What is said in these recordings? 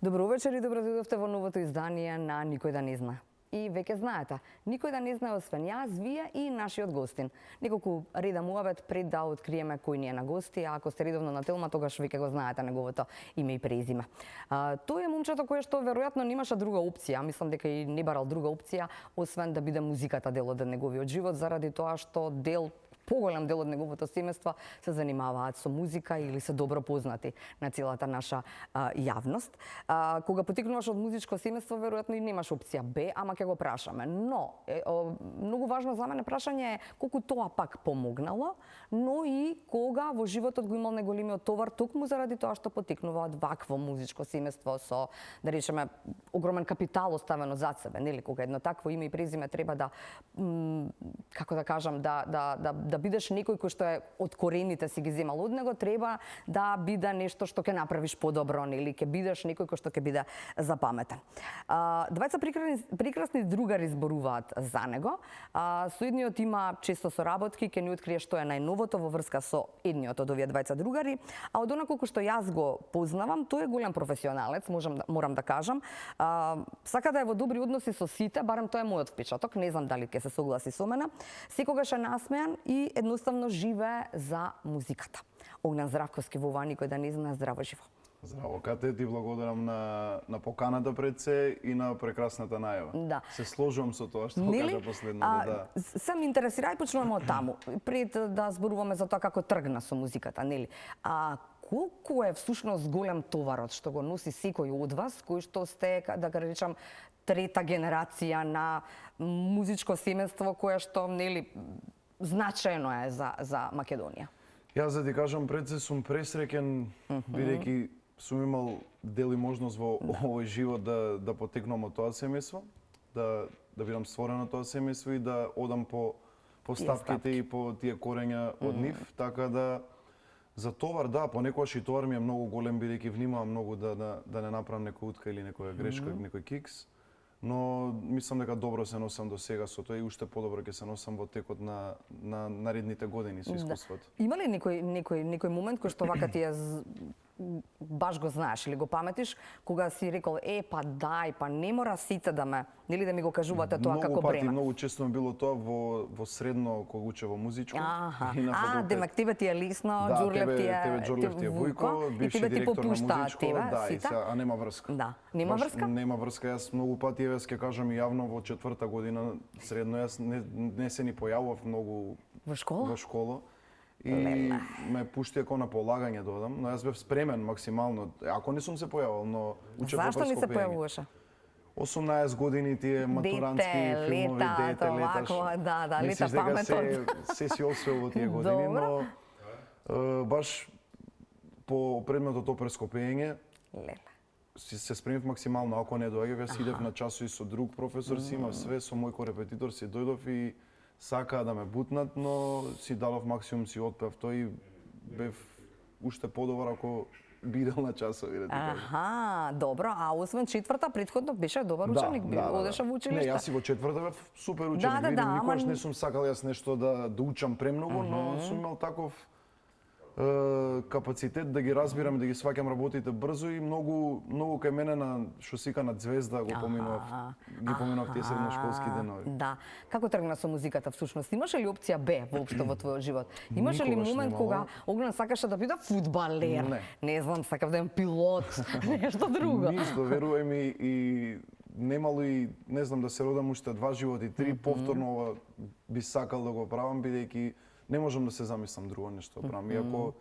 Добро вечер и добро дојдовте во новото издание на Никој да не зна. И веќе знаете, никој да не знае освен јас, вие и нашиот гостин. Неколку реда муабет пред да откриеме кој ни е на гости, а ако сте редовно на Телма, тогаш веќе го знаете неговото име и презиме. Тој е момчето кое што веројатно немаше друга опција, мислам дека и не барал друга опција, освен да биде музиката дел од неговиот живот, заради тоа што поголем дел од неговото семејство се занимаваат со музика или се добро познати на целата наша јавност. Кога потекнуваш од музичко семејство, веројатно и немаш опција Б, ама ќе го прашаме. Но многу важно за мене прашање е колку тоа пак помогнало, но и кога во животот го имал најголемиот товар токму заради тоа што потекнува од вакво музичко семејство со, да речеме, огромен капитал оставено зад себе, нели, кога едно такво име и презиме треба да како да кажам, да бидеш некој кој што е од корените си ги земал од него, треба да биде нешто што ќе направиш подобро, или ќе бидеш некој кој што ќе биде запаметен. Двајца прекрасни другари зборуваат за него. Со едниот има често соработки, ќе ни открие што е најновото во врска со едниот од овие двајца другари, а од онаколку што јас го познавам, тој е голем професионалец, морам да кажам. Сака да е во добри односи со сите, барем тоа е мојот впечаток, не знам дали ќе се согласи со мене. Секогаш е насмеан и едноставно живее за музиката. Огнан Здравковски во ова Никој да не зна, здраво живо. Здраво, Кате, ти благодарам на поканата пред се и на прекрасната најава. Да. Се сложувам со тоа што кажа последното, да. Се ме интересира и почнуваме од таму. Пред да зборуваме за тоа како тргна со музиката, нели? Колку е всушност голем товарот што го носи секој од вас, кој што сте, да го речам, трета генерација на музичко семејство кое што, нели, значајно е за Македонија? Јас да ти кажам, пред се сум пресреќен, бидејќи сум имал дел и можност во овој живот да потекнам од тоа семејство, да бидам створен од тоа семејство и да одам по стапките и по тие корења од нив, така да за товар, да, понекогаш и товар ми е многу голем, бидејќи внимавам многу да не направам некоја утка или некоја грешка, некој кикс. Но мислам дека добро се носам до сега со тоа и уште подобро ќе се носам во текот на наредните години со искуството. Има ли некој момент кој што вака ти е баш го знаеш или го паметиш, кога си рекол па дај, па не мора сите да нели да ми го кажувате тоа како бреме? Многу често ми било тоа во средно кога учев во музичко. Демек тебе ти е лесно, Џурлев ти е Вујко, бивши директор на музичко, а нема врска. Да, нема врска? Нема врска, јас многу пати јас ќе кажам и јавно во 4-та година средно јас не се ни појавував многу во школа. И ме пуштија како на полагање да одам, но јас бев спремен максимално. Ако не сум се појавил, но учев во Зашто не се појавуваше? 18 години тие матурантски филмови, дете, леташ. Да, лета паметот. Се си освоил во тие години, но баш по предметот оперско пеење се спремив максимално, ако не доаѓав, јас идев на часови со друг професор, си имав све, со мој корепетитор си дојдов и сакаа да ме бутнат, но си дадов максимум, си отпев тој и бев уште подобар ако бидел на часови, да ти кажам. Добро, а освен 4-та, претходно беше добар ученик, одеше во училиште. Не, јас и во 4-та бев супер ученик, никогаш не сум сакал јас нешто да учам премногу, но сум имал таков капацитет да ги разбирам и да ги сваќам работите брзо и многу кај мене на што сика на звезда ги поминував тие средношколски денови. Да. Како тргна со музиката всушност? Имаше ли опција Б воопшто во твојот живот? Имаше ли момент кога Огнан сакаше да биде фудбалер? Не знам, сакав да бидам пилот, нешто друго. Ништо, верувај ми, и немало и не знам да се родам уште 2 животи, 3 повторно ова би сакал да го правам, бидејќи не можам да се замислам друго нешто правам. Иако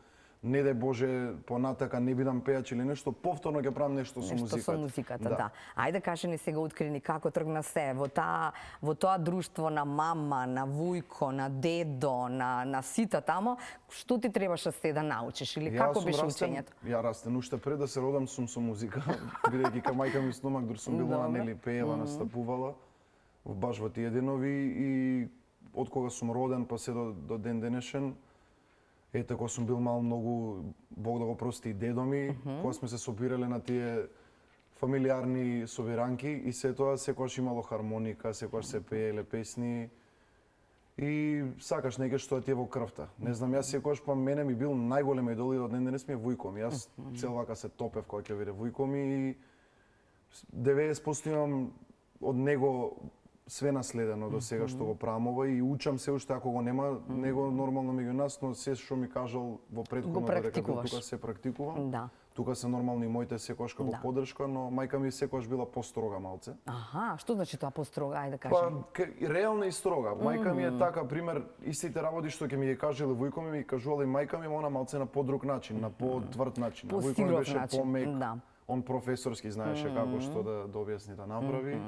не дај Боже понатака не бидам пејач или нешто, повторно ќе правам нешто со музиката. Нешто со музиката, да. Ајде кажи ни сега, откри ни како тргна се во тоа друштво на мама, на Вујко, на дедо, на сите тамо, што ти требаше се да научиш или како беше учењето? Ја растен уште пред да се родам сум со музика, бидејќи кај мајка ми стомак дур сум била нели пеела, настапувала баш во тие денови и од кога сум роден па се до ден денешен. Ете, кога сум бил мал, многу, Бог да го прости, и дедо ми, кога сме се собирале на тие фамилиарни собиранки и се тоа секогаш имало хармоника, секогаш се пееле песни и сакаш неќе што ти е во крвта. Не знам, јас секогаш па мене ми бил најголем идол и од ден денес ми е Вујко ми. Јас цел вака се топев кога ќе виде Вујко ми и 90% имам од него све наследено до сега што го правам ова и учам се уште ако го нема него нормално меѓу нас, но се што ми кажал во претходно дека тука се практикувам. Да. Тука се нормални моите секогаш како поддршка, но мајка ми секогаш била построга малце. Аха, што значи тоа построга, ајде да кажем? Па, реална и строга. Мајка ми е така, пример, истите работи што ќе ми ги кажале вујко ми кажувала и мајка ми, она малце на подруг начин, на потврд начин. Вујко ми беше помек, он професорски знаеше како што да објасни да направи.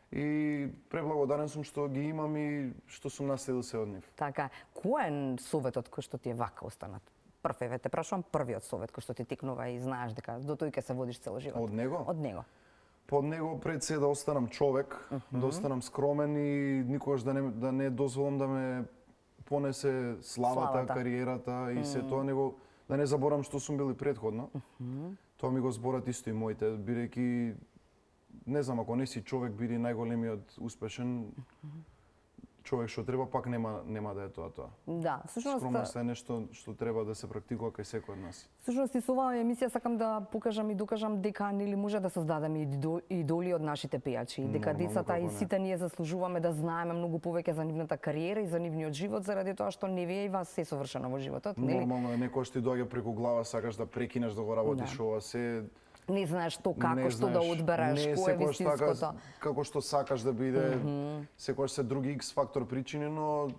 И преблагодарен сум што ги имам и што сум наследил се од нив. Така, кој е советот кој што ти е вака останат? Прв те прашувам првиот совет кој што ти текнува и знаеш дека до тој ќе се водиш цел живот. Од него? Од него. Под него пред се да останам човек, да останам скромен и никогаш да не дозволам да ме понесе славата, кариерата и се тоа, него да не заборам што сум бил и претходно. Тоа ми го зборат исто и моите, бидејќи не знам, ако не си човек, биди најголемиот успешен човек што треба, пак нема да е тоа. Да, всушност скромност е нешто што треба да се практикува кај секој од нас. Всушност и со оваа емисија сакам да покажам и докажам дека нели може да создадеме идоли од нашите пејачи, дека децата и сите ние заслужуваме да знаеме многу повеќе за нивната кариера и за нивниот живот заради тоа што не вие и вас се совршено во животот, нели? Нормално е, некој што ти доаѓа преку глава, сакаш да прекинеш да го работиш ова се. Не знаеш што како, што да одбереш, кој е вистинското. Како што сакаш да биде, секогаш се други X фактор причини, но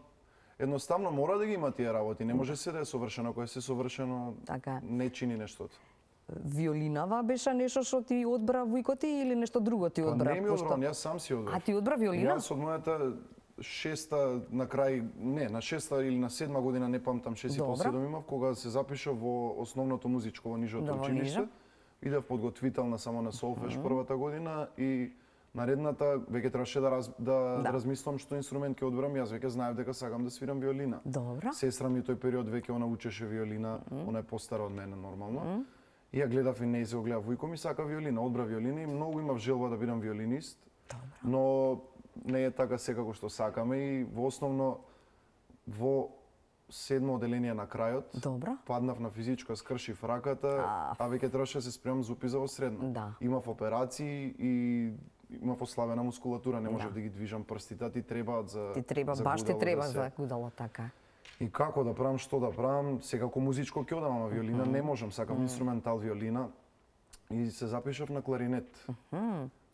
едноставно мора да ги има тие работи. Не може се да е совршено, ако е се совршено, не чини нештото. Виолинава беше нешто што ти одбра вујко ти или нешто друго ти одбра? Не ми одбра, јас сам си одбрав. А ти одбра виолина? Јас од мојата шеста на крај, не, на шеста или на седма година, не памтам, 6 и пол 7 имав, кога се запишав во основното музичко во нижото училиште. Идев подготвителна само на солфеж првата година и наредната веќе требаше да размислам што инструмент ќе одберам. Јас веќе знаев дека сакам да свирам виолина. Добро. Сестра ми тој период веќе она учеше виолина, она е постара од мене нормално. И ја гледав и не се гледав вујко ми сака виолина, одбра виолина и многу имав желба да бидам виолинист. Добро. Но не е така секако што сакаме и во основно во седмо оделение на крајот. Добро. Паднав на физичка, скршив раката, а веќе требаше да се спремам за упис за во средно. Да. Имав операции и имав ослабена мускулатура, не можев да ги движам прстите, ти требаат за ти треба, баш ти треба за гудало така. И како да правам, што да правам, секако музичко ќе одам, ама виолина не можам, сакам инструментал виолина и се запишав на кларинет.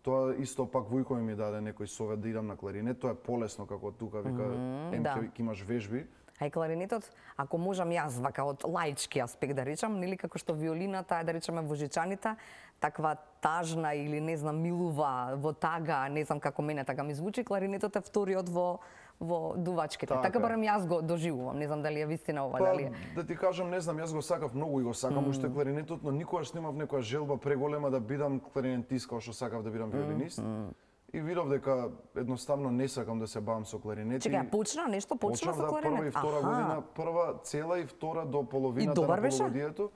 Тоа исто пак вујко ми даде некој совет да идам на кларинет, тоа е полесно како тука вика, ќе имаш вежби. А и кларинетот, ако можам јас вака од лаички аспект да речам, нели како што виолината е да речеме во жичаните, таква тажна или не знам милува во тага, не знам како мене така ми звучи, кларинетот е вториот во дувачките. Така барем јас го доживувам, не знам дали е вистина ова, дали е. Да ти кажам, не знам, јас го сакав многу и го сакам уште кларинетот, но никогаш немав некоја желба преголема да бидам кларинетист како што сакав да бидам виолинист. И видов дека едноставно не сакам да се бавам со кларинети. Чекај, почна нешто, почна со кларинет? Прва и втора година, прва цела и втора до половината на полугодието.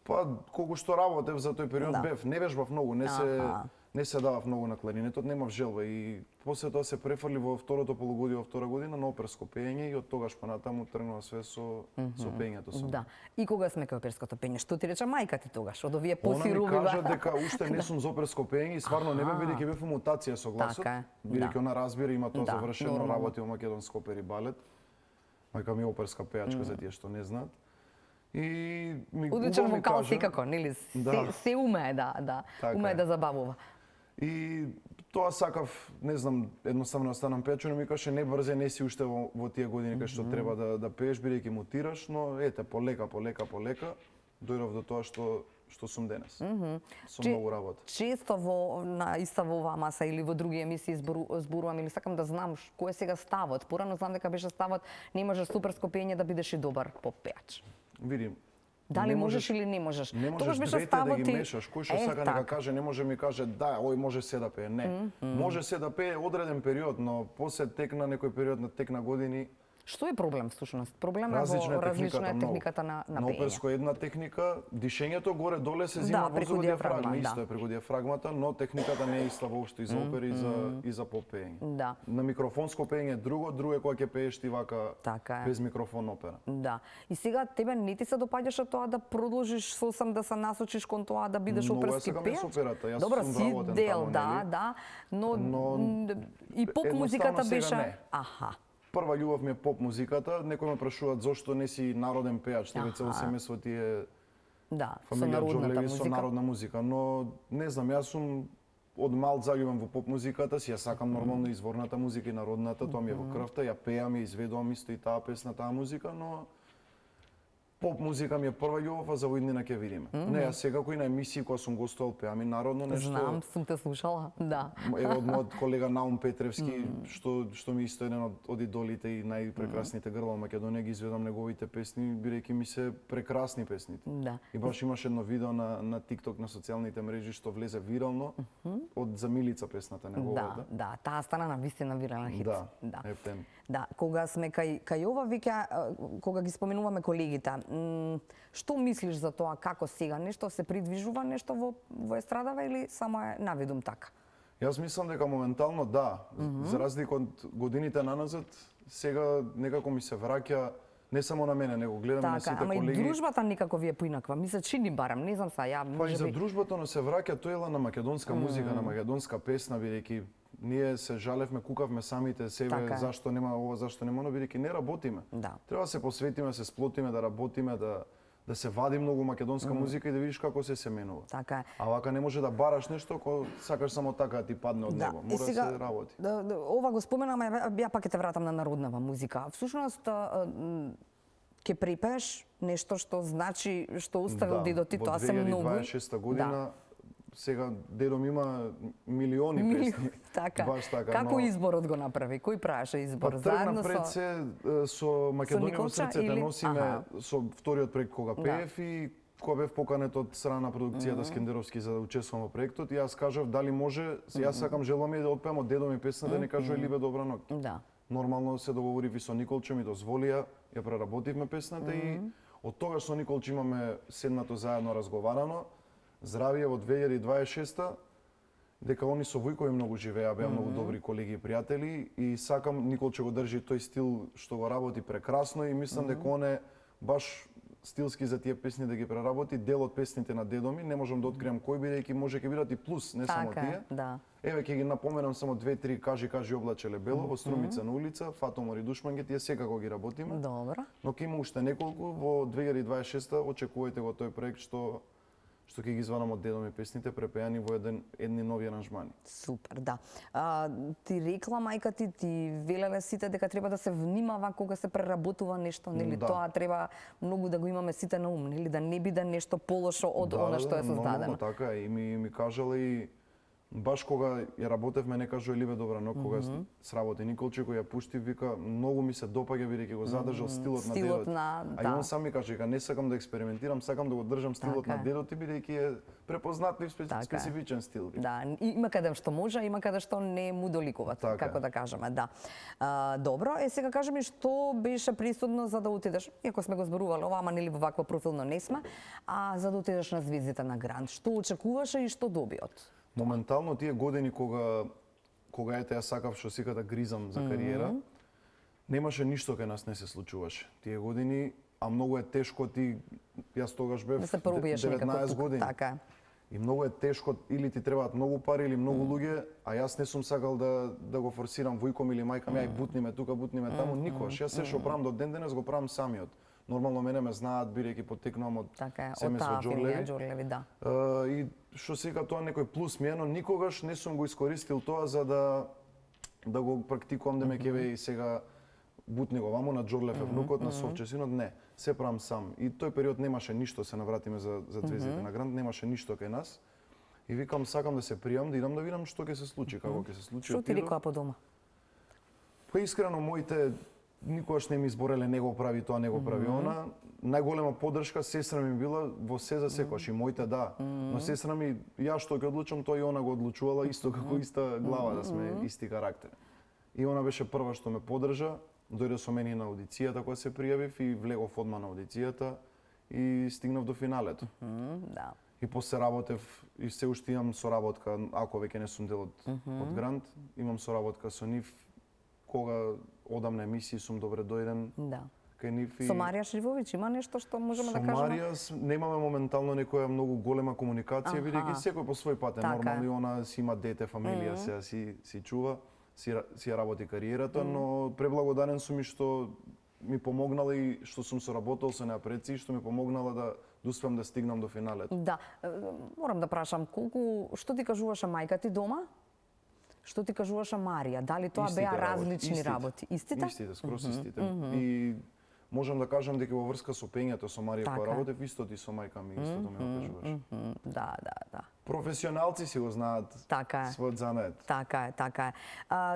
Па колку што работев за тој период бев, не вежбав многу, не се давав многу на кларинетот, немав желба и после тоа се префрли во второто полугодие, во втора година на оперско пеење и од тогаш па натаму тргнува све со пеењето само. Да. И кога сме кај оперското пеење, што ти рече мајка ти тогаш? Од овие посирувива. Она ми кажа дека уште не сум за оперско пеење и стварно не бе бидејќи бев мутација со гласот, бидејќи она разбира има тоа завршено, работи во македонско опери балет. Мајка ми е оперска пејачка за тие што не знаат. И ми одличен вокал секако, нели? Се умее умее да забавува. И тоа сакав, не знам, едноставно останам пејач, но ми каже не брзе, не си уште во тие години кај што треба да пееш бидејќи мутираш, но ете полека дојдов до тоа што сум денес. Со многу работа. Често во оваа маса или во други емисии зборувам или сакам да знам кој е сега ставот. Порано знам дека беше ставот не можеш суперско пеење да бидеш и добар поп-пејач. Види. Дали можеш или не можеш? Не можеш двете да ги мешаш. Кој што сака нека каже, не може ми каже да, ој може се да пее. Не. Може се да пее одреден период, но после текна некој период на години Што е проблем всушност? Проблем е Различна во различна многу. техниката на На пеење. оперско една техника, дишењето горе-доле се Да, зима преку во диафрагма, диафрагма, исто да. е преку диафрагмата, но техниката не е иста воопшто и за опери и за попеење. Да. На микрофонско пеење е друго е кога ќе пееш ти вака Така е. без микрофон опера. Да. И сега тебе не ти се допаѓаше тоа да продолжиш сосем да се насочиш кон тоа да бидеш Многу ја оперски сакам пејач? со операта, јас Добро, сум си вработен дел, таму, да, нели? да, но Но и поп музиката едноставно сега беше... не. Аха. Прва љубов ми е поп музиката, некои ме прашуваат зошто не си народен пејач, тебе цело семејство ти е Да, со фамилија народната Џорлеви со музика. народна музика, но не знам, јас сум од мал заљубен во поп музиката, си ја сакам нормално изворната музика и народната, тоа ми е во крвта, ја пеам и изведувам исто и таа песна, таа музика, но поп музика ми е прва љубов, а за воиднина ќе видиме. Не, јас секако и на емисии кога сум гостувал пеам и народно нешто. Знам, сум те слушала, да. Ево од мојот колега Наум Петревски, што ми исто еден од идолите и најпрекрасните грла во Македонија, ги изведам неговите песни, бидејќи ми се прекрасни песните. Да. И баш имаш едно видео на TikTok на социјалните мрежи што влезе вирално од За Милица песната неговата. Да, таа стана на вистина вирален хит. Да, ептем. Да, кога сме кај ова вика, кога ги споменуваме колегите, што мислиш за тоа како сега нешто се придвижува нешто во естрадава или само е навидум така? Јас мислам дека моментално да, за разлика од годините наназад, сега некако ми се враќа не само на мене, него гледам и на Така, сите ама колеги. и дружбата никако ви е поинаква. Ми се чини барам, не знам ја Па и може за би. дружбата, но се враќа тој на македонска музика, на македонска песна, бидејќи ние се жалевме, кукавме самите себе, Така е. зашто нема ова, зашто нема оно, бидејќи не работиме. Да. Треба да се посветиме, се сплотиме, да работиме, да се вади многу македонска музика и да видиш како се менува. Така е. А вака не може да бараш нешто ако сакаш само така да ти падне од него. Мора да се работи. Ова го споменаме, ја пак ќе те вратам на народнава музика. Всушност, ќе припееш нешто што значи, што оставил дедо ти, тоа се многу. Во 2026 година, сега дедо ми има милиони песни. Така. Баш така, Како но... изборот го направи? Кој правеше избор? Па Заедно тргна пред со... се со Македонија во Николча срцете или- носиме Аха. со вториот проект кога пеев и кога бев поканет од страна на продукцијата Скендеровски за да учествувам во проектот, и јас кажав дали може, јас сакам желам и да отпеам од дедо ми песна да не кажува Либе добра ноќ. Да. Нормално се договорив и со Николче, ми дозволи ја преработивме песната и од тогаш со Николче имаме седнато заедно разговарано. Здравие во 2026 дека они со Војко и многу живеа, беа многу добри колеги и пријатели и сакам Николче го држи тој стил што го работи прекрасно и мислам дека он е баш стилски за тие песни да ги преработи, дел од песните на дедо ми, не можам да откриам кој бидејќи може ќе бидат и плюс, не само Така, тие. да. Еве ќе ги напоменам само 2-3 кажи облачеле бело, во Струмица на улица, Фатомор и Душманге, тие секако ги работиме. Добро. Но ќе има уште неколку во 2026 очекувајте го тој проект што ќе ги извадам од дедо ми песните препеани во едни нови аранжмани. Супер, да. Ти рекла мајка ти велеле сите дека треба да се внимава кога се преработува нешто, нели? Да. Тоа треба многу да го имаме сите на ум, нели? Да не биде нешто полошо од она што е создадено. Нормално, така е. И ми кажала и баш кога ја работевме, не кажува Либе добра ноќ, кога сработи Николче, кој ја пушти, вика, многу ми се допаѓа, бидејќи го задржал стилот на Стилот дедот. на- А и да. он сам ми каже, дека не сакам да експериментирам, сакам да го држам стилот Така на е. дедот ти, бидејќи е препознатлив, Така е. специфичен стил. Да, има каде што може, има каде што не му доликуваат, Така како е. да кажеме, да. Добро, сега кажи ми што беше присудно за да отидеш, иако сме го зборувале ова, ама нели во вакво профилно не сме, а за да отидеш на звездите на Грант, што очекуваше и што доби од? Моментално тие години кога ете ја сакав што сика да гризам за кариера, немаше ништо кај нас не се случуваше. Тие години, а многу е тешко јас тогаш бев Да се пробиеш некако 19 тук, години. така е. И многу е тешко, или ти требаат многу пари или многу луѓе, а јас не сум сакал да го форсирам војком или мајка ми, ај бутниме тука, бутниме таму, никош. Јас се што правам до ден денес го правам самиот. Нормално мене ме знаат бидејќи потекнувам од Така е, од семејство таа фамилија Џорлеви. Џорлеви, да. И што сега тоа некој плюс ми е, но никогаш не сум го искористил тоа за да го практикувам да ме ќе и сега бутни го ваму на Џорлев е внукот, на Совче синот, не. Се правам сам. И тој период немаше ништо, се навратиме за звездите на Грант, немаше ништо кај нас. И викам, сакам да се пријам, да идам да видам што ќе се случи, како ќе се случи. Што ти Отидов. рекоа по дома? Па искрено моите никогаш не ми избореле не го прави тоа, не го прави она. Најголема поддршка сестра ми била во се за секојаш и моите да. Но сестра ми ја што ќе одлучам, тоа и она го одлучувала исто како иста глава да сме исти карактер. И она беше прва што ме поддржа дојде со мене на аудицијата кога се пријавив и влегов одма на аудицијата и стигнав до финалето. Да. И после работев и се уште имам соработка, ако веќе не сум дел од Грант, имам соработка со нив кога одам на емисии сум добре дојден. Да. Кај нив и Со Марија Шривовиќ има нешто што можеме да со кажеме? Марија немаме моментално некоја многу голема комуникација, бидејќи секој по свој пат е Така е. нормално и она си има дете, фамилија, сега си чува, си ја работи кариерата, но преблагодарен сум и што ми помогнала и што сум соработал со неа предси и што ми помогнала да успеам да стигнам до финалето. Да, морам да прашам, што ти кажуваше мајка ти дома? Што ти кажуваше Марија? Дали тоа Истите беа различни работи? Истите? Истите, скрос истите. И можам да кажам дека во врска со пењето со Марија Така. кога работев, истото и со мајка ми истото ми кажуваше. Да, да, да. Професионалци си го знаат Така е. својот занет. Така е, така е.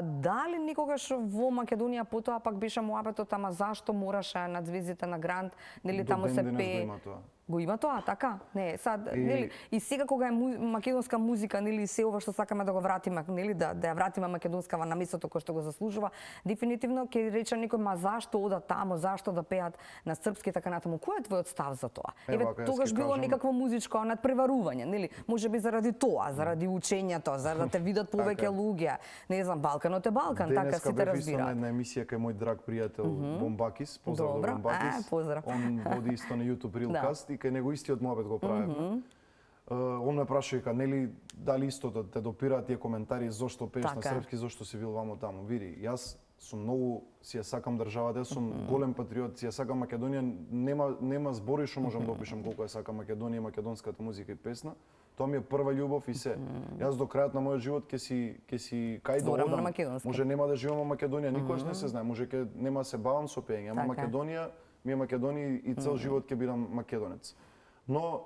Дали никогаш во Македонија потоа пак беше муабетот, ама зашто мораше на звездите на Грант, нели До таму се ден денес пее? го има тоа. Го има тоа, така? Не, сад, нели, и сега кога е македонска музика, нели, се ова што сакаме да го вратиме, нели, да ја вратиме македонскава на местото кој што го заслужува, дефинитивно ќе рече некој, ма зашто одат таму, зашто да пеат на српски и така натаму. Кој е твојот став за тоа? Еве, вака, јас тогаш ќе било кажам- некакво музичко надпреварување, нели? Можеби заради тоа, заради учењето, за да те видат повеќе Така е. луѓе. Не знам, Балканот е Балкан, така Денеска сите бев исто на разбираат. една емисија кај мој драг пријател Бомбакис, поздрав до Добро. Бомбакис. Поздрав. Он води исто на YouTube Reelcast и кај него истиот муабет го правевме. Он ме праша вика, нели дали истото те допираат тие коментари зошто пееш на Така е. српски, зошто си бил вамо таму. Види, јас сум многу си ја сакам државата, јас сум голем патриот, си ја сакам Македонија, нема збори што можам да опишам колку ја сакам Македонија, македонската музика и песна. Тоа ми е прва љубов и се. Јас до крајот на мојот живот ќе си кај да Зборам на одам. македонски. Може нема да живеам во Македонија, никогаш не се знае, може ќе нема да се бавам со пеење, ама Така е. Македонија ми е Македонија и цел живот ќе бидам македонец. Но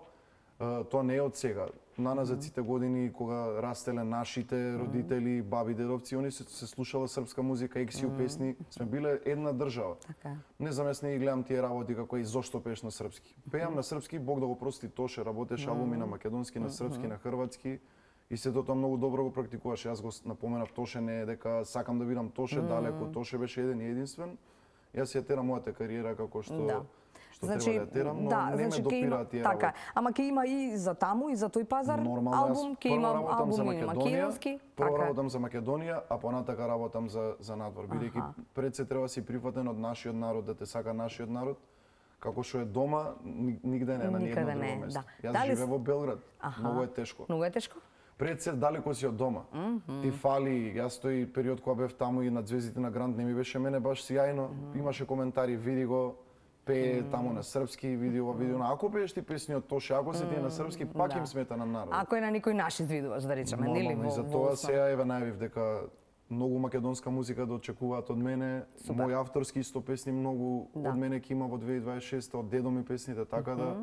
тоа не е од сега. Наназад сите години кога растеле нашите родители, баби, дедовци, они се слушала српска музика, ексиу песни, сме биле една држава. Така е. Не знам, јас не ги гледам тие работи како и зошто пееш на српски. Пеам на српски, Бог да го прости, Тоше работеше албуми на македонски, на српски, на хрватски. И сето тоа многу добро го практикуваше. Јас го напоменав, Тоше не е дека сакам да бидам Тоше далеко, Тоше беше еден и единствен. Јас ја терам мојата кариера како што Да. треба да ја терам, но не ме ќе допираат тие така, работи. ама ќе има и за таму и за тој пазар Нормално, албум, јас ќе прво има работам за албум и македонски, прво така. работам за Македонија, а понатака работам за надвор, бидејќи пред се треба си прифатен од нашиот народ, да те сака нашиот народ, како што е дома, нигде не на Никаде ниедно не, друго место. да. Јас Дали живеам во Белград, многу е тешко. Многу е тешко? Пред се далеко си од дома. И фали, јас тој период кога бев таму и на звездите на Грант не ми беше мене баш сјајно. Имаше коментари, види го, пее таму на српски, види ова, види она. Ако пееш ти песни од Тоше, ако се ти на српски, пак да. им смета на народот. Ако е на некој наш извидуваш, да речеме, нели Нормално, и за тоа сега еве најавив дека многу македонска музика да очекуваат од мене. Мој авторски исто песни многу од мене ќе има во 2026 од дедо ми песните, така да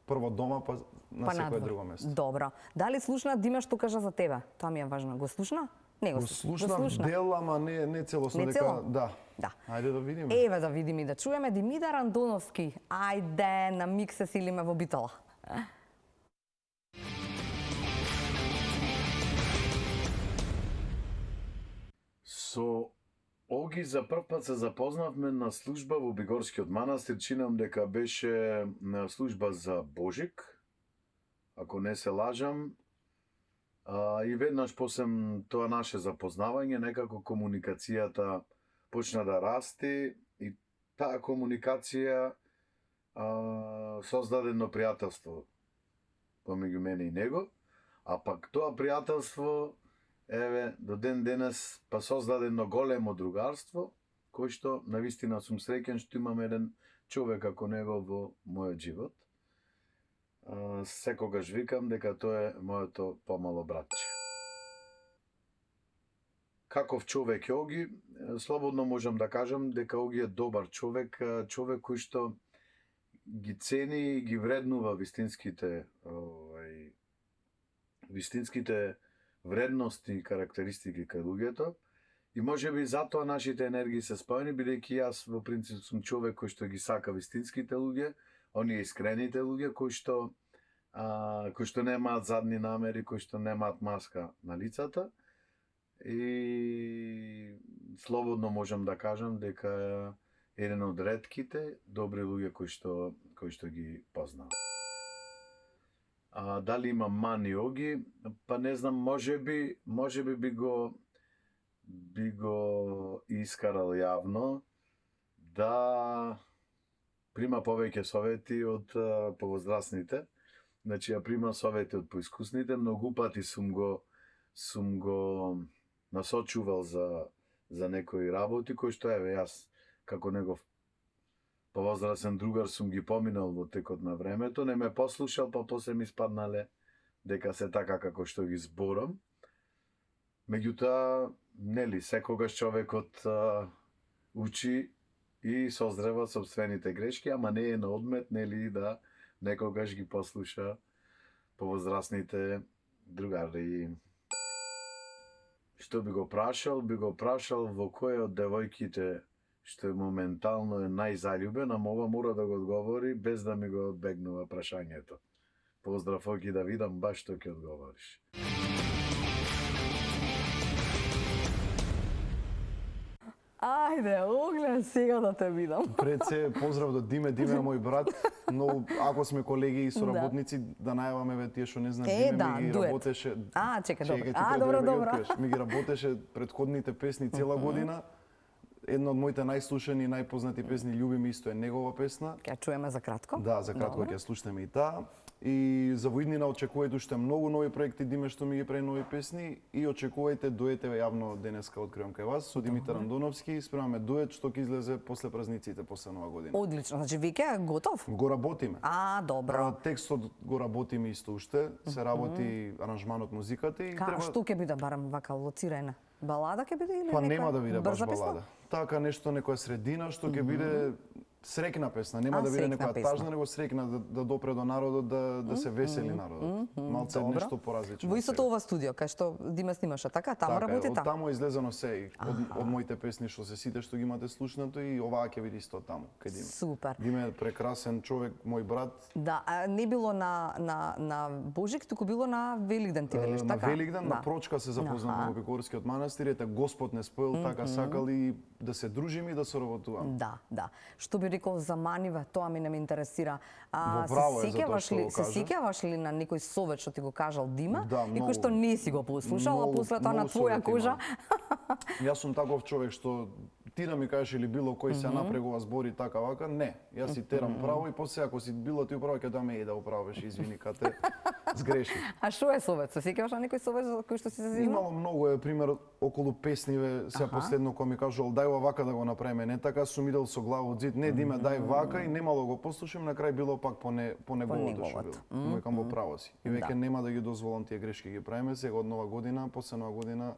прво дома па на секое надвор. друго место. Добро. Дали слушна Диме што кажа за тебе? Тоа ми е важно. Го слушна? Не Го слушнав дел, ама не целосно, Не дека цело? да. Да. Ајде да видиме. Еве да видиме и да чуеме Димитар Андоновски. Ајде, на миг се силиме во битола. Со Оги за прв пат се запознавме на служба во Бигорскиот манастир, чинам дека беше на служба за Божик, ако не се лажам. И веднаш после тоа наше запознавање, некако комуникацијата почна да расте и таа комуникација создаде едно пријателство помеѓу мене и него, а пак тоа пријателство еве, до ден денес па создаде едно големо другарство, кој што навистина сум среќен што имам еден човек како него во мојот живот. Секогаш викам дека тоа е моето помало братче. Каков човек е Оги? Слободно можам да кажам дека Оги е добар човек, човек кој што ги цени и ги вреднува вистинските вредности и карактеристики кај луѓето. И можеби затоа нашите енергии се споени, бидејќи јас во принцип сум човек кој што ги сака вистинските луѓе, оние искрените луѓе кои што немаат задни намери, кои што немаат маска на лицата. И слободно можам да кажам дека е еден од ретките добри луѓе кои што ги познавам. А дали има мани Оги? Па не знам, можеби би го искарал јавно да прима повеќе совети од повозрасните. Значи, ја прима совети од поискусните, многу пати сум го насочувал за некои работи кои што еве јас како негов повозрасен другар сум ги поминал во текот на времето, не ме послушал, па после ми спаднале дека се така како што ги зборам. Меѓутоа, нели, секогаш човекот учи и созрева собствените грешки, ама не е на одмет, нели, да некогаш ги послуша повозрасните другари. Што би го прашал? Би го прашал во кој од девојките што е моментално е најзалюбен, ама ова мора да го одговори без да ми го одбегнува прашањето. Поздрав, Оги, да видам баш што ќе одговориш. Ајде, Огле, сега да те видам. Пред се поздрав до Диме, Диме е мој брат, но ако сме колеги и соработници, да најаваме ве тие што не знаат, Диме ми ги дует. работеше. Чекај, добро. Добро. Ми ги работеше предходните песни цела година. Една од моите најслушани и најпознати песни "Љуби ме" исто е негова песна. Ќе чуеме за кратко. Да, за кратко ќе слушнеме и таа. И за воиднина очекувајте уште многу нови проекти, Диме што ми ги прави нови песни и очекувајте дуете јавно денеска откривам кај вас со Димитар Андоновски. Спремаме дует што ќе излезе после празниците, после Нова година. Одлично, значи веќе е готов? Го работиме. Добро. Текстот го работиме исто уште, се работи аранжманот, музиката и треба... Што ќе биде барам вака лоцирана? Балада ќе биде или Па некоја нема да биде баш брза песна? балада. Така нешто, некоја средина што ќе биде срекна песна, нема да биде срекна некоја песна. тажна, него срекна да допре до народот, да се весели народот. Малце Добро. нешто поразлично. Во истото ова студио, кај што Диме снимаше, така? Таму Така, работи од таму? таму е излезено се од моите песни што се сите што ги имате слушнато и оваа ќе биде исто таму, кај Диме. Супер. Диме е прекрасен човек, мој брат. Да, не било на Божик, туку било на Великден, ти велиш, На така? Великден, на Прочка се запознавме во Бегорскиот манастир, ете Господ не споил, така сакали да се дружиме и да соработуваме. Да. Што би рекол за маниве, тоа ми не ме интересира. Во право е за тоа што го Се кажа. сеќаваш ли на некој совет што ти го кажал Дима? Да, и кој многу. што не си го послушал, а Многу, после тоа на многу твоја совети кожа? Јас сум таков човек што ти да ми кажеш или било кој се напрегува збори така вака, не. Јас си терам право и после ако си било ти управо ќе даме да управиш, извини кате сгреши. А што е совет? Се сеќаваш на некој совет за кој што си се зимал? Имало многу е пример околу песниве, се последно кој ми кажувал дај ова вака да го направиме, не така сум идел со глава од зид, не Диме дај вака и немало го послушам, на крај било пак по неговото што било. Мој во право си. И веќе нема да ги дозволам тие грешки ги правиме, сега од Нова година, после Нова година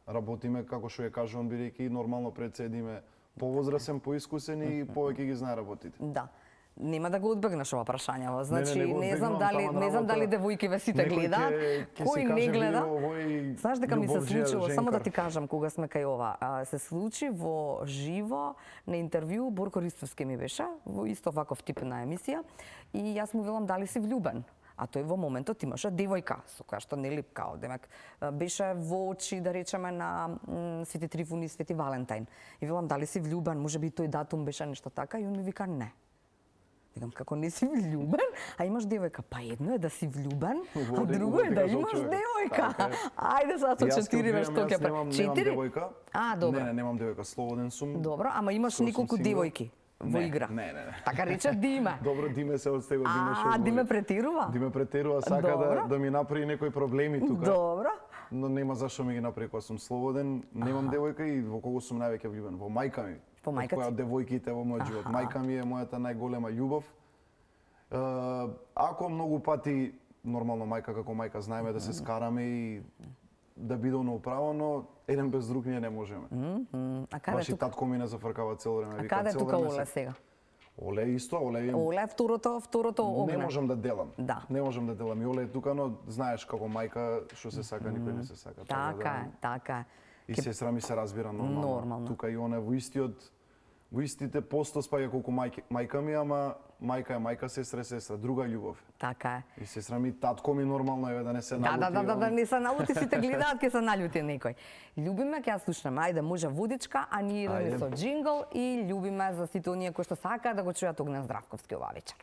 работиме како што ја кажувам бидејќи нормално пред се Диме повозрасен, поискусен и повеќе ги знае работите. Да. Нема да го одбегнеш ова прашањево. Значи, го не знам одбегнувам, дали тама работа, девојкиве сите некој гледаат, ќе кој си не каже, гледа. биде овој Знаеш дека ми се љубовџија, случило, само да женкар. ти кажам кога сме кај ова, се случи во живо на интервју Борко Ристовски ми беше, во исто ваков тип на емисија и јас му велам дали си влюбен. А тој во моментот имаше девојка, со која што нели као демек беше во очи да речеме на Свети Трифун и Свети Валентајн. И велам дали си влюбен, можеби тој датум беше нешто така и он ми вика не. Викам, како не си влюбен, а имаш девојка. Па едно е да си влюбен, а друго е да имаш девојка. Ајде сега со четири што ќе Немам девојка. добро. Не, немам девојка, слободен сум. Добро, ама имаш Скоро сум неколку сингл. девојки во игра. Не. Така рече Диме. Добро, Диме се одстего, Диме што Диме претерува? Диме претерува, сака да ми направи некои проблеми тука. Добро. Но нема зашто ми ги направи кога сум слободен. Немам девојка и во кого сум највеќе влюбен? Во мајка ми. Во мајка Која од девојките во мојот живот. Мајка ми е мојата најголема љубов. Ако многу пати, нормално мајка како мајка, знаеме да се скараме и да биде оно управо, но еден без друг ние не можеме. А каде Баш и тука? татко ми не зафркава цело време. А Вика, каде цело тука време Оле се- сега? Оле исто, Оле е... Оле е второто огне. Не можам да делам. Да. Не можам да делам. И Оле е тука, но знаеш како мајка што се сака, никој не се сака. Така е. И сестра ми се разбира нормално. Нормално. Тука и она во истите постос, па ја колку мајка ми, ама мајка е мајка, сестра е сестра, друга љубов. Така е. И сестра ми, татко ми нормално е да не се налути. Да, не се налути, сите гледаат, ќе се налути некој. Љубиме, ќе ја слушнеме, ајде, може водичка, а ние идеме со джингл и љубиме за сите оние кои што сакаат да го чујат Огнен Здравковски оваа вечер.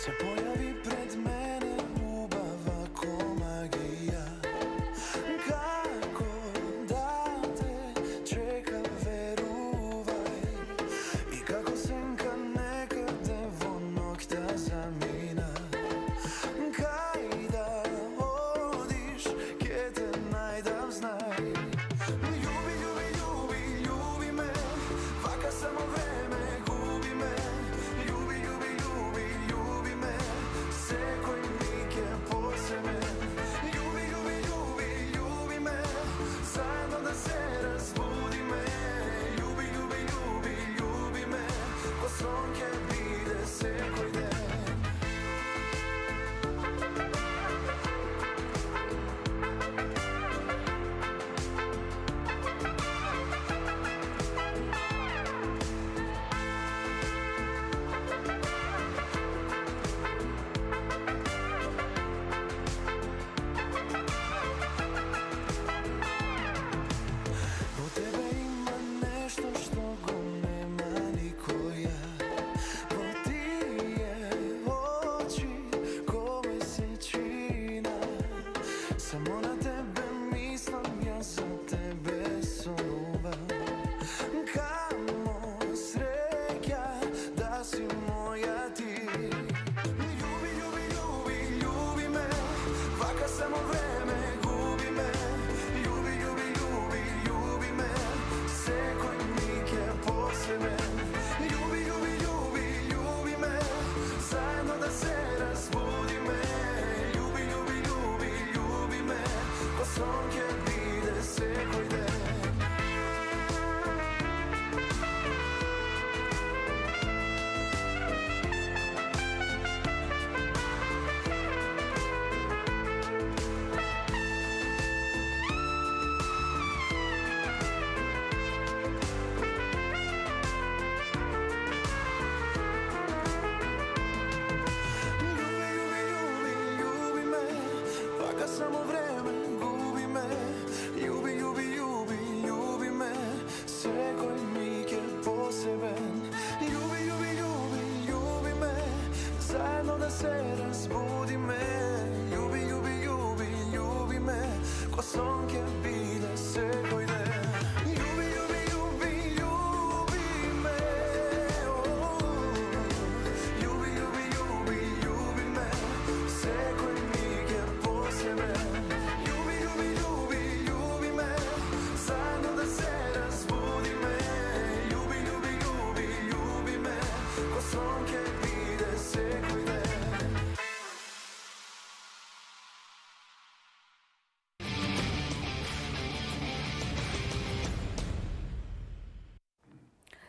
Се појави пред мене убава ко магија. Како да те чека, верувај. И како сенка некаде во ноќта замина. Кај да одиш, ке те најдам, знај. Љуби, љуби, љуби, љуби ме, вака само време губи ме. Љуби, љуби, љуби, љуби ме, секој миг е посебен. Љуби, љуби, љуби, љуби ме, заедно да се разбудиме. Љуби, љуби, љуби, љуби ме, ко сон ќе биде секој ден. Во тебе има нешто што го нема никоја. Во тие очи ко месечина. Само на тебе мислам, јас за тебе сонувам. Камо среќа да си моја ти. Љуби, љуби, љуби, љуби ме, вака само време губи ме. Љуби, љуби, љуби, љуби ме, секој миг е посебен. Љуби, љуби, љуби, љуби ме, заедно да се разбудиме. Љуби, љуби, љуби, љуби ме, ко сон ќе биде секој ден. Љуби, љуби, љуби, љуби ме, вака само време губи ме. Љуби, љуби, љуби, љуби ме, секој миг е посебен. Љуби, љуби, љуби, љуби ме, заедно да се разбудиме. Љуби, љуби, љуби, љуби ме, ко сон ќе биде секој ден. Љуби, љуби, љуби, љуби ме, љуби, љуби, љуби, љуби ме, секој миг е посебен. Љуби, љуби, љуби, љуби ме, заедно да се разбудиме. Љуби, љуби, љуби, љуби ме, ко сон ќе биде секој ден.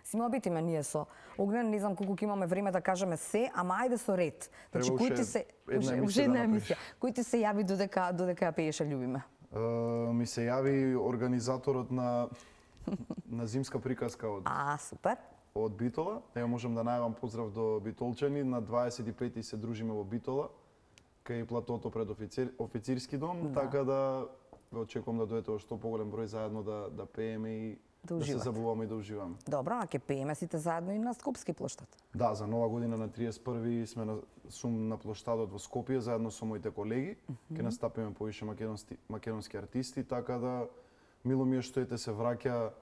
Сима обитиме ние со Огнен, не знам колку ќе имаме време да кажеме се, ама ајде со ред. Треба кој уште ти се една уште емисија една да емисија. Кој ти се јави додека ја пееше Љубиме? Ми се јави организаторот на зимска приказка Супер. од Битола. Ево можам да најавам поздрав до битолчани. На 25 се дружиме во Битола, кај платото пред официрски дом, така да го очекувам да дојдете во што поголем број заедно да пееме и Да да се уживате. забавуваме и да уживаме. Добро, а ќе пееме сите заедно и на Скопски плоштад. Да, за нова година на 31 сум на плоштадот во Скопје заедно со моите колеги. Ќе настапиме повише македонски артисти, така да мило ми е што ете се враќа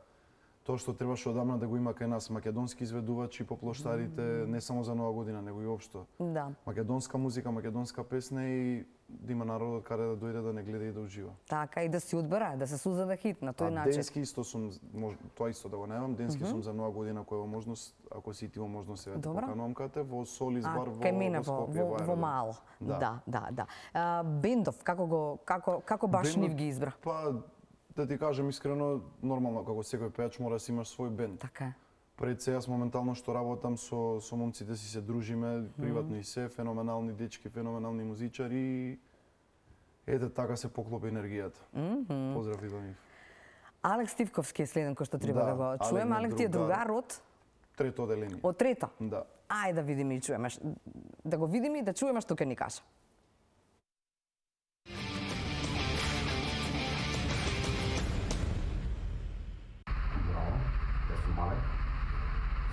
тоа што требаше одамна да го има кај нас, македонски изведувачи по плоштадите, не само за нова година, него и општо. Да. Македонска музика, македонска песна и да има народот каде да дојде да не гледа и да ужива. Така и да си одбера, да се сузада хит на тој начин. Денски исто сум, тоа исто да го немам, денски сум за нова година која можност, ако си ти има можност сега да поканувам кате во Солис бар во Скопје, во мало. Да. Бендов, како баш нив ги избра? Па да ти кажам искрено, нормално како секој пејач мора да си имаш свој бенд. Така е. Пред се, јас моментално што работам со момците си се дружиме, приватно и се, феноменални дечки, феноменални музичари. Ете така се поклопи енергијата. Поздрав и до нив. Алекс Стивковски е следен кој што треба да го чуем. Алек ти е другар од? Трето оделение. Од трето? Да. Ајде да видиме и чуеме. Да го видиме и да чуеме што ќе ни каже. Здраво, јас сум Алек.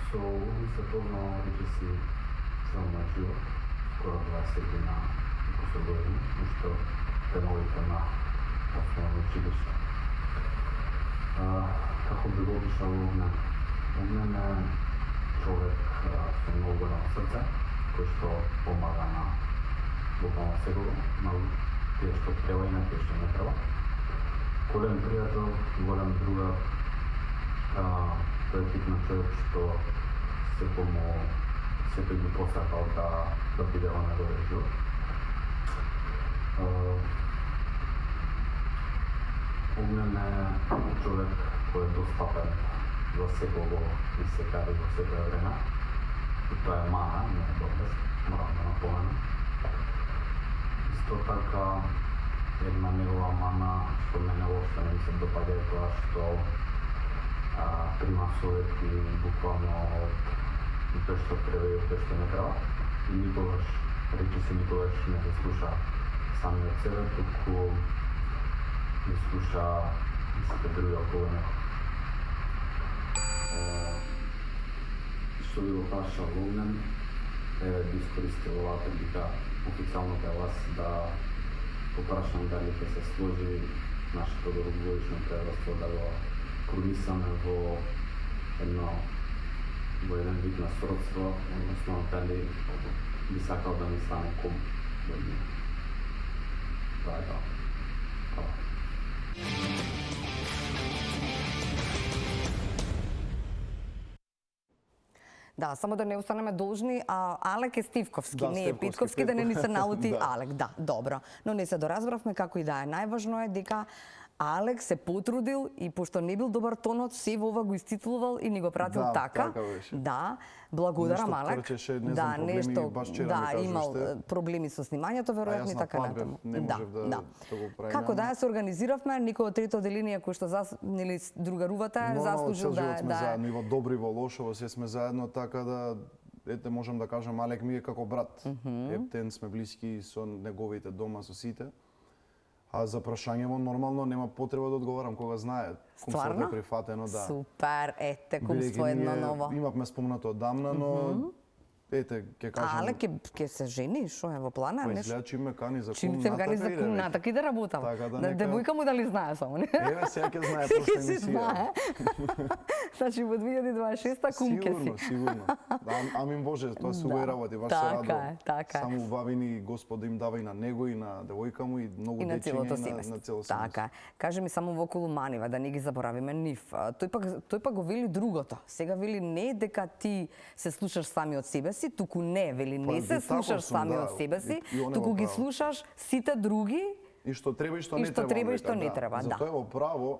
Со Уги се познал речиси цел мој живот, скоро 20 година и после години, уште преновите на основно училиште. Како би го опишал Огнен? Огнен е човек со многу голямо срце, кој што помага на буквално секого, на тие што треба и на тие што не треба. Голем пријател, голем другар, тој е тип на човек што секој би посакал да биде во неговиот живот. Огнен е човек кој е достапен за секого и секаде во секое време. И тоа е мана, не е добрес, морам да напоменам. Исто така, една негова мана што мене воопшто не ми се допаѓа е тоа што прима совети буквално од тоа што треба и од тоа што не треба. И никогаш, речиси никогаш не се слуша самиот себе, туку не слуша и сите други околу него. Што би го прашал Огнен е да искористил оваа прилика официјално кај вас да попрашам дали ќе се сложи нашето долгогодишно пријателство да го кругисаме во еден вид на сродство, односно дали би сакал да ми стане кум во нив. Тоа е тоа. Хвала. Да, само да не останеме должни, Алек е Стивковски, Да, не е Стивковски, Питковски, да не ни се налути Да. Алек. Да, добро. Но не се доразбравме како и да е. Најважно е дека Алек се потрудил и пошто не бил добар тонот, се во ова го иститулувал и ни го пратил Да, така. така беше. Да, благодарам Нешто Алек. трчеше, не знам, проблеми, баш вчера ми кажа имал уште. проблеми со снимањето, веројатно јас и на така плат бев, натаму. не можев да го правим. Како да ја се организиравме, никој од трето оделение кој што нели другарувате, заслужил цел живот сме да заедно и во добро и во лошо, во се сме заедно, така да ете можам да кажам Алек ми е како брат. Ептен сме блиски со неговите дома со сите. А за прашањето нормално нема потреба да одговарам кога знае. Кумството е прифатено, да. Супер, ете, кумство Бидејќи едно ние ново. Имавме спомнато одамна, но ете, ќе кажам. Але ќе се жени, што е во плана? Па Нешто? изгледа чим ме кани за кум, Чим се кани за иде, кум, веќе. натака и да работам. Така да Да, нека- девојка му дали знае само, не? Еве, сега ќе знае Сега после се емисија. знае. Значи во 2026 кум ќе Сигурно, си. сигурно. Амин Боже, тоа се убави работи, баш се Така радувам. е, така е. Само убавини Господ им дава и на него и на девојка му и многу И на дечиња целото и семејство. на цело семејство. Така е. Кажи ми само во околу манива, да не ги заборавиме нив. Тој пак го вели другото. Сега вели не дека ти се слушаш сами од себе си, туку не, вели не Па, се и таков слушаш сум, сами да, од себе си, и он е туку во ги право. слушаш сите други. И што треба и што И не што треба. треба и он што вика, не треба, да. Затоа е во право.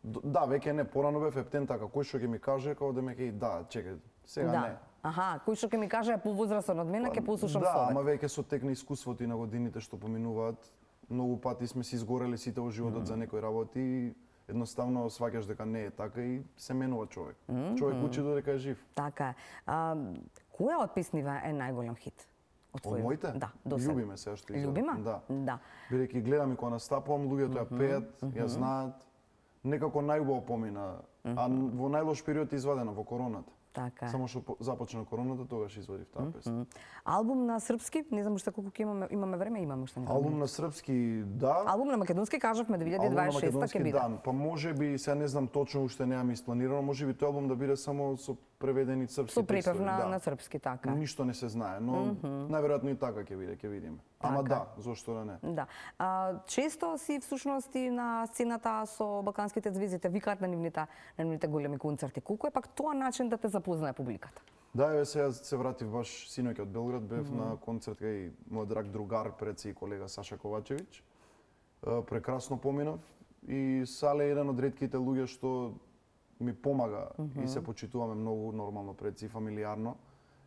Да, веќе не, порано бев ептен така, кој што ќе ми каже, како да ме ќе да, чекај, сега Да. не. Аха, кој што ќе ми каже е повозрасен од мене, ќе послушам Да, совет. ама веќе со тек на искуството и на годините што поминуваат, многу пати сме се изгорели сите во животот за некои работи и едноставно сваќаш дека не е така и се менува човек. Човек учи додека е жив. Така е. Која од песнива е најголем хит? Од твој- моите? Да, до сега. Љубиме се што Љубима? Да. Да. Бидејќи гледам и кога настапувам, луѓето ја пеат, ја знаат. Некако најубаво помина, а во најлош период извадена во короната. Така е. Само што започна короната, тогаш извадив таа песна. Албум на српски, не знам уште колку ќе имаме време, имаме уште некој. Албум на српски, да. Албум на македонски кажавме Албум на 2026 ќе македонски, биде. да. Па може би, сега не знам точно, уште немам испланирано, може би тој албум да биде само со преведени српски Со припев текстови, на српски, така. Ништо не се знае, но најверојатно и така ќе видиме. Ама Така. да, зошто да не? Да. Често си всушност и на сцената со балканските звезди, те викаат на нивните големи концерти. Колку е пак тоа начин да те запознае публиката? Да, еве сега се вратив баш синоќа од Белград, бев на концерт кај мој драг другар, предси и колега Саша Ковачевиќ. Прекрасно поминав и Сале е еден од ретките луѓе што ми помага и се почитуваме многу нормално предси и фамилиарно.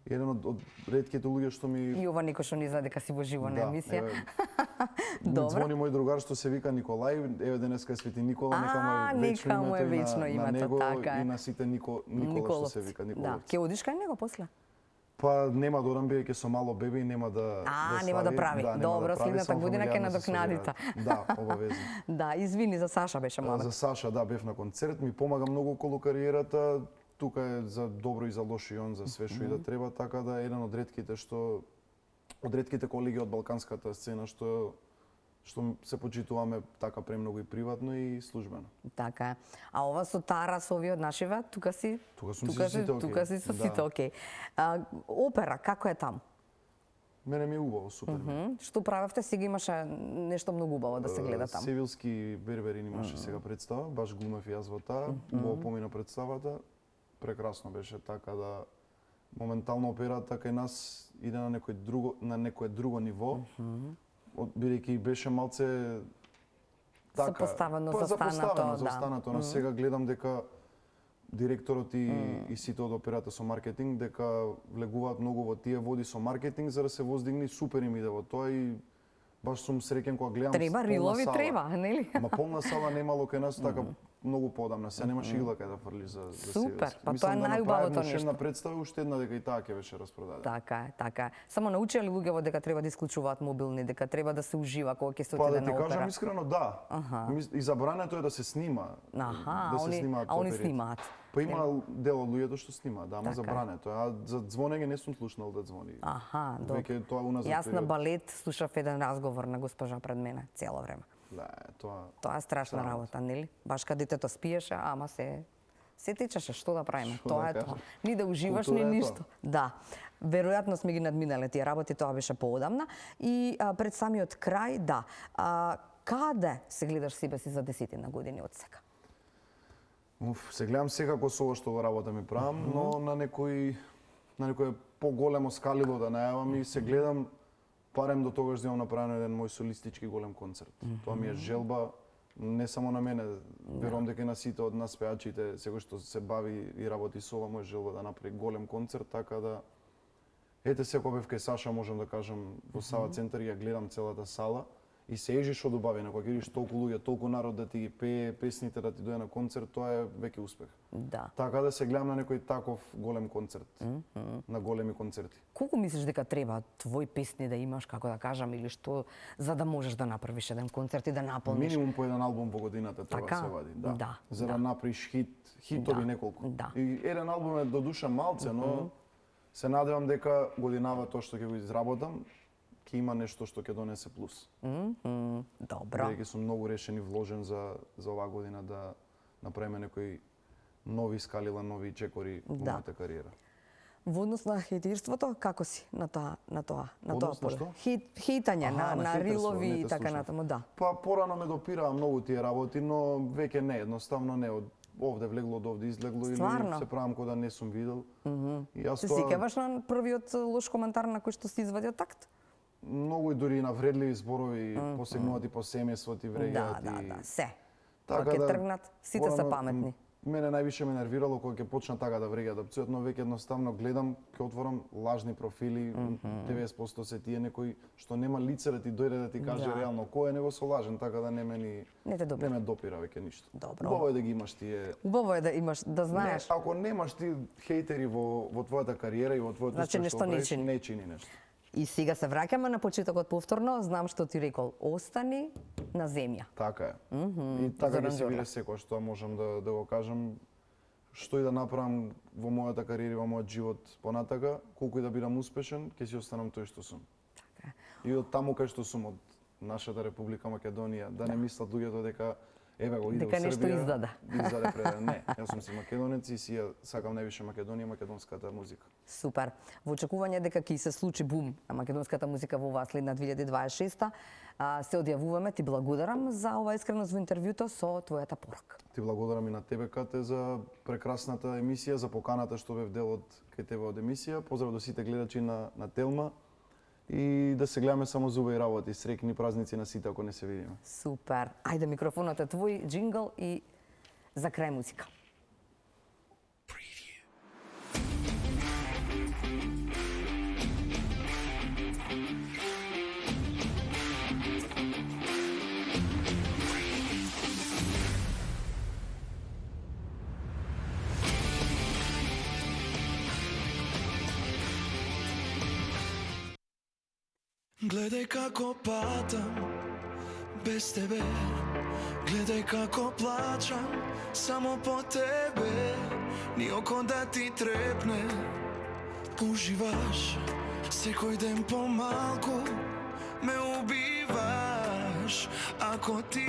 Еден од ретките луѓе што ми Јова никој што не знае дека си во живо на емисија. Ми Добро. звони мој другар што се вика Николај, еве денеска е Свети Никола, нека му е вечно името, него така е. и на сите Никола што се вика Да, Николовци. ќе одиш кај него после? Па нема да одам бидејќи со мало беби и нема да нема да прави. нема Добро, да прави, следната само година ќе фамилиарно се надокнадите. собираат. Да, обавезно. Да, извини, за Саша беше мамет. За Саша, да, бев на концерт, ми помага многу околу кариерата, тука е за добро и за лошо и он за све што и да треба, така да е еден од ретките колеги од балканската сцена што се почитуваме така премногу и приватно и службено. Така е. А ова со Тара, со овие од нашиве, тука си Тука сум со сите окей. Тука си со Да. сите окей. Опера, како е таму? Мене ми е убаво, супер. Што правевте? Сега имаше нешто многу убаво да се гледа таму. Севилски Берберин имаше сега представа, баш глумев и јас во таа, убаво помина представата. Прекрасно беше, така да моментално операта кај нас иде на некое друго ниво. Бидејќи беше малце така Запоставено, запоставено, застанато, да. застанато, но сега гледам дека директорот и сите од операта со маркетинг дека влегуваат многу во тие води со маркетинг за да се воздигне, супер им иде во тоа и баш сум среќен кога гледам Треба, полна рилови сала. треба, нели? Ма полна сала немало кај нас така многу поодамна. Се немаше игла кај да фрлиш за Супер, Севилски. па Мислам тоа е да најубавото направат уште нешто. една представа, уште една дека и таа ќе беше распродадена. Така е, така е. Само научиле луѓето дека треба да исклучуваат мобилни, дека треба да се ужива кога ќе се Па отиде да ти на кажам опера. искрено да. И забрането е да се снима. Аха, да се снимаат а они оперите. снимаат. Па има дел од луѓето што снимаат, да, ама Така е. забрането е. А за звонење не сум слушнал да звони. Аха, добро. Веќе тоа уназад Јас на период. балет слушав еден разговор на госпожа пред мене цело време. Да, тоа. Тоа е страшна Срамот. работа, нели? Баш кога детето спиеше, ама се течеше, што да правиме? Што Тоа да е тоа. кажам? Ни да уживаш, ни Култура е ништо. Да. Веројатно сме ги надминале тие работи, тоа беше поодамна. И пред самиот крај, да. Каде се гледаш себе си за 10 години од сега? Се гледам секако со ова што го работам и правам, но на некој поголемо скалило да најавам и се гледам барем до тогаш да имам направено еден мој солистички голем концерт. Тоа ми е желба не само на мене, верувам дека и на сите од нас пеачите, секој што се бави и работи со ова, мој желба да направи голем концерт, така да ете секој бев кај Саша, можам да кажам, во Сава центар ја гледам целата сала и се ежиш од убавина, кога видиш толку луѓе, толку народ да ти ги пее песните, да ти дојде на концерт, тоа е веќе успех. Да. Така да се гледам на некој таков голем концерт, на големи концерти. Колку мислиш дека треба твои песни да имаш, како да кажам, или што, за да можеш да направиш еден концерт и да наполниш? Минимум по еден албум во годината треба Така? да се вади, да. Да, За да. да направиш хитови Да, неколку. да. И еден албум е до душа малце, но се надевам дека годинава тоа што ќе го изработам, ќе има нешто што ќе донесе плюс. Добро. Бидејќи сум многу решен и вложен за оваа година да направиме некои нови скалила, нови чекори во Да. мојата кариера. Во однос на хејтерството, како си на тоа Однос на поле? што? Хејтање Аха, на хејтерство, рилови не и те така слушнав. натаму, да. Па порано ме допираа многу тие работи, но веќе не, едноставно не. Од овде влегло, од овде излегло Стварно? или се правам кога да не сум видел. И јас Се тоа сеќаваш на првиот лош коментар на кој што си извадил такт? многу и дури и навредливи зборови, посегнувати по семејство ти Да, вреѓаат да, и да, се. така Кога ќе тргнат, сите се порано, паметни. Мене највише ме нервирало кога ќе почна така да вреѓаат опцијата, но веќе едноставно гледам, ќе отворам лажни профили, 90% се тие некои што нема лице да ти дојде да ти каже Да. реално кој е, него со лажен, така да не Не те допира. не ме допира веќе ништо. Добро. Убаво е да ги имаш тие. Убаво е да имаш, да знаеш. Не, ако немаш ти хейтери во твојата кариера и во твојот Значи, успех нешто што не правиш, чини. не чини нешто. И сега се враќаме на почетокот повторно. Знам што ти рекол, остани на земја. Така е. И така Зоран ќе се Ѓордев. биде секој што можам да го кажам. Што и да направам во мојата кариера и во мојот живот понатака, колку и да бидам успешен, ќе си останам тој што сум. Така е. И од таму кај што сум, од нашата Република Македонија, да не мислат луѓето дека Еве го иде Дека во нешто Србија. издаде. Издаде пред не. Јас сум си македонец и си ја сакам највише Македонија, македонската музика. Супер. Во очекување дека ќе се случи бум на македонската музика во оваа следна 2026, се одјавуваме, ти благодарам за ова искреност во интервјуто со твојата порака. Ти благодарам и на тебе, Кате, за прекрасната емисија, за поканата што бев дел од кај тебе од емисија. Поздрав до сите гледачи на Телма и да се гледаме само за убави работи. Среќни празници на сите ако не се видиме. Супер. Ајде, микрофонот е твој, джингл и за крај музика. Гледај како патам без тебе, гледај како плачам само по тебе, ни око да ти трепне. Уживаш секој ден помалку, ме убиваш. Ако ти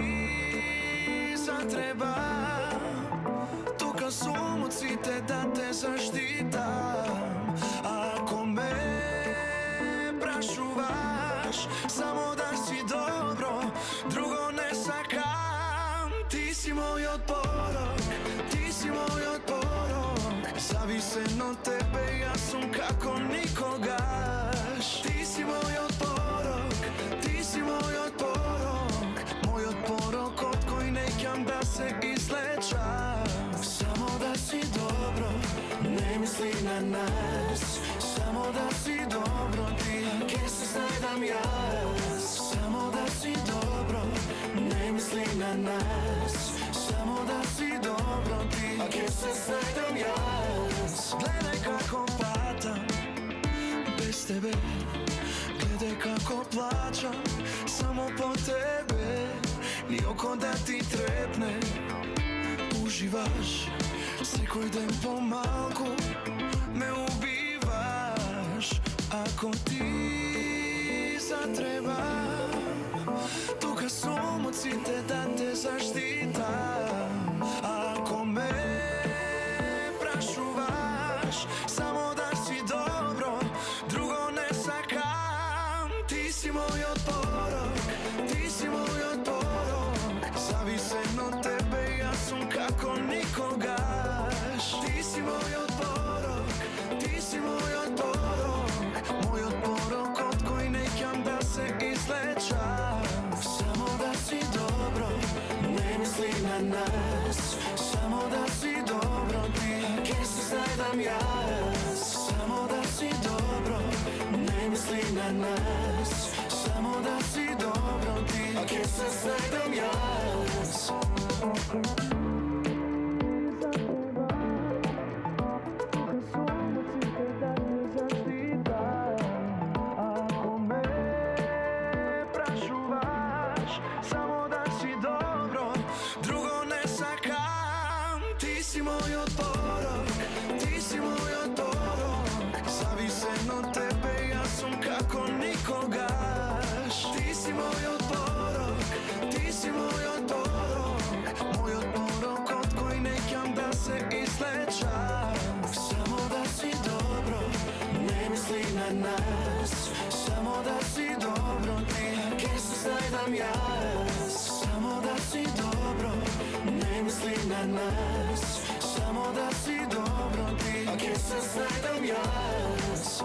затреба, тука сум од сите да те заштитам. Ако ме прашуваш, само да си добро, друго не сакам. Ти си мојот порок, ти си мојот порок. Зависен од тебе, јас сум како никогаш. Ти си мојот порок, ти си мојот порок. Мојот порок од кој не ќам да се излечам. Само да си добро, не мисли на нас. Само да си добро, ти ке се знајдам јас. Само да си добро, не мисли на нас. Само да си добро, ти ке се знајдам јас. Гледај како патам без тебе, гледај како плачам само по тебе, ни око да ти трепне. Уживаш секој ден помалку, ме убиваш. Ако ти затреба, тука сум од сите да те заштитам. Ако ме прашуваш, само да си добро, друго не сакам. Ти си мојот порок, ти си мојот порок. Зависен од тебе, јас сум како никогаш. Ти си мојот порок, ти си мојот порок. Мојот порок од кој не ќам да се излечам. Само да си добро, не мисли на нас. Само да си добро, ти ке се знајдам јас. Само да си добро, не мисли на нас. Само да си добро, ти ке се знајдам јас. Ако ме прашуваш, само да си добро, друго не сакам. Ти си мојот порок, ти си мојот порок. Зависен од тебе, јас сум како никогаш. Ти си мојот порок, ти си мојот порок. Мојот порок од кој не ќам да се излечам. Само да си добро, не мисли на нас. Само да си добро, ти ке се знајдам јас. Само да си добро, не мисли на нас. Само да си добро, ти ке се знајдам јас.